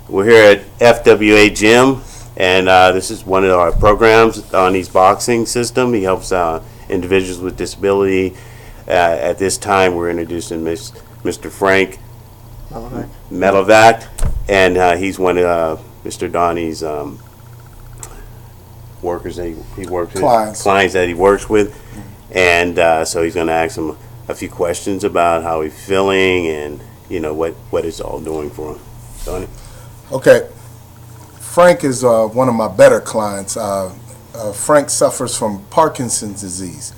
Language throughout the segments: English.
We're here at FWA Gym, and this is one of our programs on his boxing system. He helps individuals with disability. At this time, we're introducing Mr. Frank Melovac, and he's one of Mr. Donnie's workers that he works with, clients that he works with, and so he's going to ask him a few questions about how he's feeling and what it's all doing for him. Donnie. Okay, Frank is one of my better clients. Frank suffers from Parkinson's disease.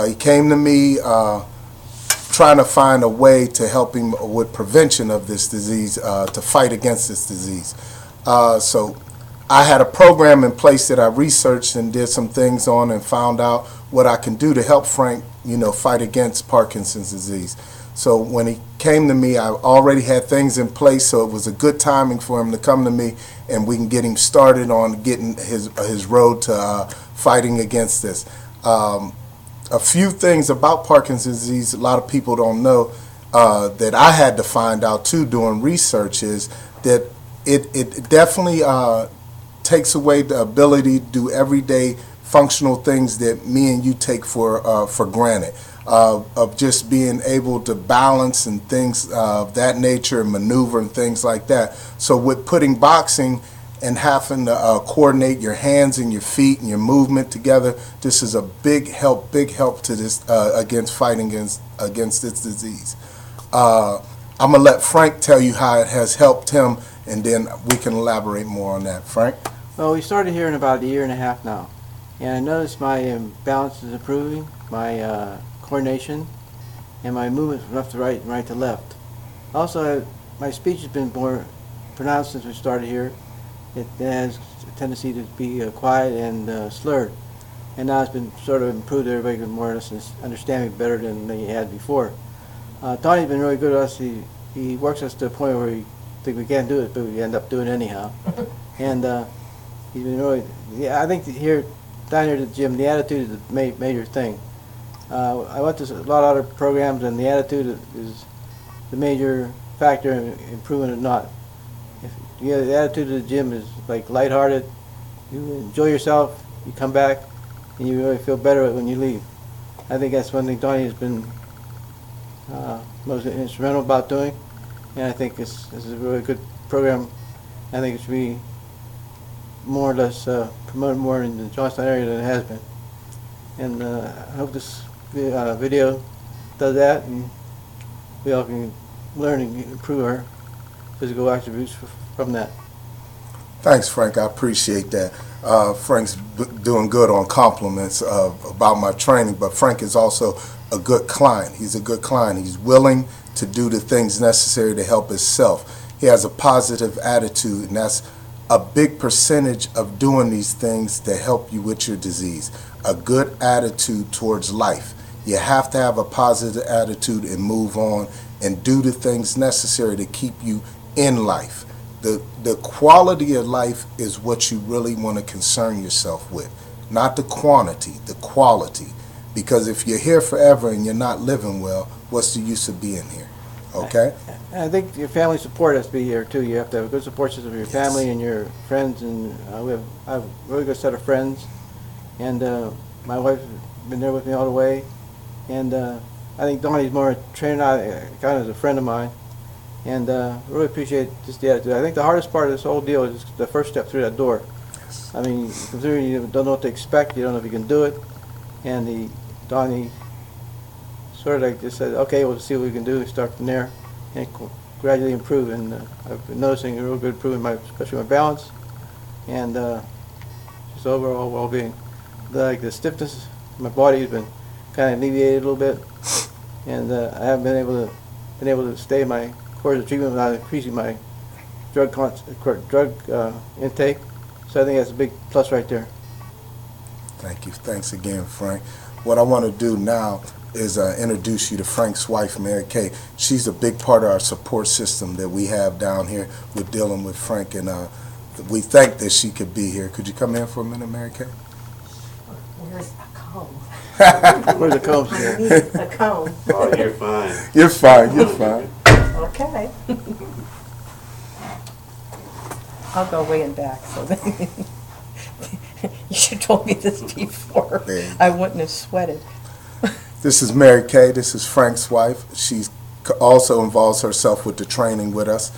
He came to me trying to find a way to help him with prevention of this disease, to fight against this disease. So I had a program in place that I researched and did some things on and found out what I can do to help Frank, fight against Parkinson's disease. So when he came to me, I already had things in place, so it was a good timing for him to come to me, and we can get him started on getting his road to fighting against this. A few things about Parkinson's disease a lot of people don't know that I had to find out too doing research is that it definitely takes away the ability to do everyday functional things that me and you take for granted. Of just being able to balance and things of that nature and maneuver and things like that. So with putting boxing and having to coordinate your hands and your feet and your movement together, this is a big help to this against fighting against this disease. I'm gonna let Frank tell you how it has helped him, and then we can elaborate more on that. Frank? Well, we started here in about a year and a half now, and I noticed my balance is improving, my coordination, and my movement from left to right and right to left. Also, my speech has been more pronounced since we started here. It has a tendency to be quiet and slurred, and now it's been sort of improved. Everybody can more or less understand me better than they had before. Donnie's been really good at us. He works us to a point where we think we can't do it, but we end up doing it anyhow. And he's been really, I think down here at the gym, the attitude is the major thing. I went to a lot of other programs, and the attitude is the major factor in improving it. Not if the attitude of the gym is like lighthearted, you enjoy yourself, you come back, and you really feel better when you leave. I think that's one thing Donnie has been most instrumental about doing, and I think this is a really good program. I think it should be more or less promoted more in the Johnstown area than it has been. And I hope this video does that, and we all can learn and improve our physical attributes from that. Thanks, Frank. I appreciate that. Frank's doing good on compliments about my training, but Frank is also a good client. He's a good client. He's willing to do the things necessary to help himself. He has a positive attitude, and that's a big percentage of doing these things to help you with your disease. A good attitude towards life. You have to have a positive attitude and move on and do the things necessary to keep you in life. The quality of life is what you really want to concern yourself with, not the quantity, the quality. Because if you're here forever and you're not living well, what's the use of being here? Okay? I think your family support has to be here too. You have to have a good support system for your family and your friends, and I have a really good set of friends, and my wife's been there with me all the way, and I think Donnie's more a trainer, kind of as a friend of mine, and really appreciate just the attitude. I think the hardest part of this whole deal is the first step through that door. Yes. I mean, considering you don't know what to expect, you don't know if you can do it, and Donnie sort of like just said, okay, we'll see what we can do, start from there, and gradually improve. And I've been noticing a real good improvement, especially my balance, and just overall well-being. Like the stiffness in my body has been kind of alleviated a little bit, and I haven't been able to stay my course of treatment without increasing my drug intake. So I think that's a big plus right there. Thank you. Thanks again, Frank. What I want to do now is introduce you to Frank's wife, Mary Kay. She's a big part of our support system that we have down here with dealing with Frank, and we thank that she could be here. Could you come in for a minute, Mary Kay? Where's a comb? Where's the comb? I need a comb. Oh, you're fine. You're fine. You're fine. Okay. I'll go way and back, so then you should have told me this before. Yeah. I wouldn't have sweated. This is Mary Kay. This is Frank's wife. She also involves herself with the training with us.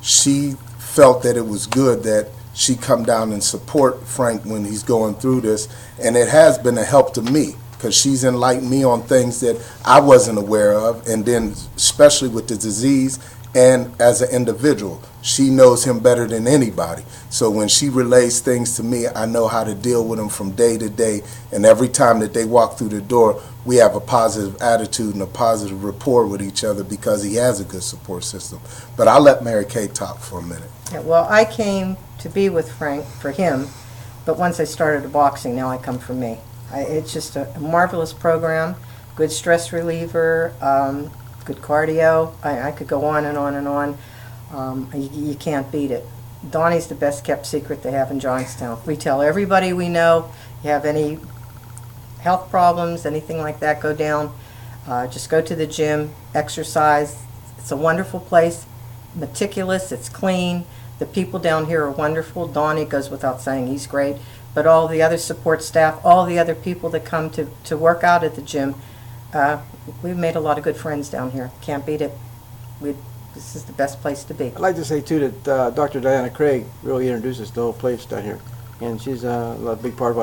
She felt that it was good that she come down and support Frank when he's going through this, and it has been a help to me because she's enlightened me on things that I wasn't aware of, and then especially with the disease and as an individual. She knows him better than anybody. So when she relays things to me, I know how to deal with them from day to day, and every time that they walk through the door, we have a positive attitude and a positive rapport with each other because he has a good support system. But I'll let Mary Kay talk for a minute. Yeah, well, I came to be with Frank for him, but once I started the boxing, now I come for me. It's just a marvelous program, good stress reliever, good cardio. I could go on and on and on. You can't beat it. Donnie's the best kept secret they have in Johnstown. We tell everybody we know, you have any health problems, anything like that, go down, just go to the gym, exercise. It's a wonderful place, meticulous, it's clean. The people down here are wonderful. Donnie goes without saying, he's great. But all the other support staff, all the other people that come to work out at the gym, we've made a lot of good friends down here. Can't beat it. This is the best place to be. I'd like to say, too, that Dr. Diana Craig really introduced us to the whole place down here. And she's a big part of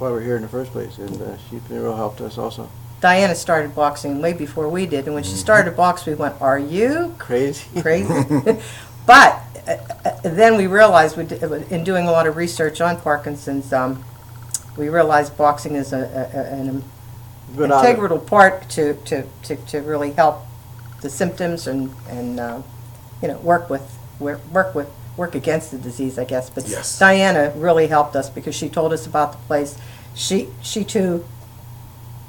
why we're here in the first place. And she's been a real help to us also. Diana started boxing way before we did. And when she started box, we went, are you Crazy. crazy? But then we realized, in doing a lot of research on Parkinson's, we realized boxing is an Good integral part to really help the symptoms and work against the disease, I guess. But Yes. Diana really helped us because she told us about the place. She too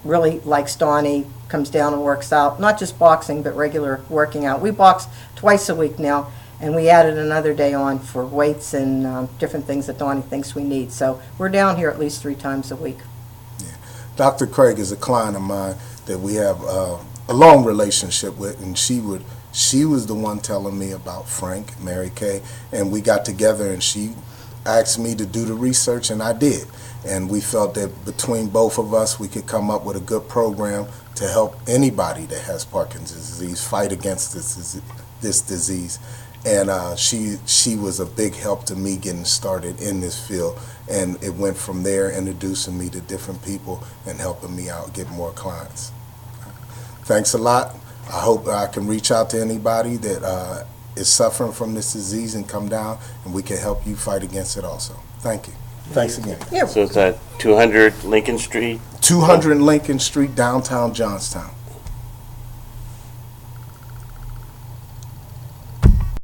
really likes Donnie, comes down and works out, not just boxing, but regular working out. We box twice a week now, and we added another day on for weights and different things that Donnie thinks we need. So we're down here at least 3 times a week. Dr. Craig is a client of mine that we have a long relationship with, and she was the one telling me about Frank, Mary Kay, and we got together and she asked me to do the research, and I did. And we felt that between both of us, we could come up with a good program to help anybody that has Parkinson's disease fight against this disease. And she was a big help to me getting started in this field. And it went from there, introducing me to different people and helping me out get more clients. Thanks a lot. I hope I can reach out to anybody that is suffering from this disease and come down, and we can help you fight against it also. Thank you. Thanks again. Yeah. So it's at 200 Lincoln Street? 200 Lincoln Street, downtown Johnstown.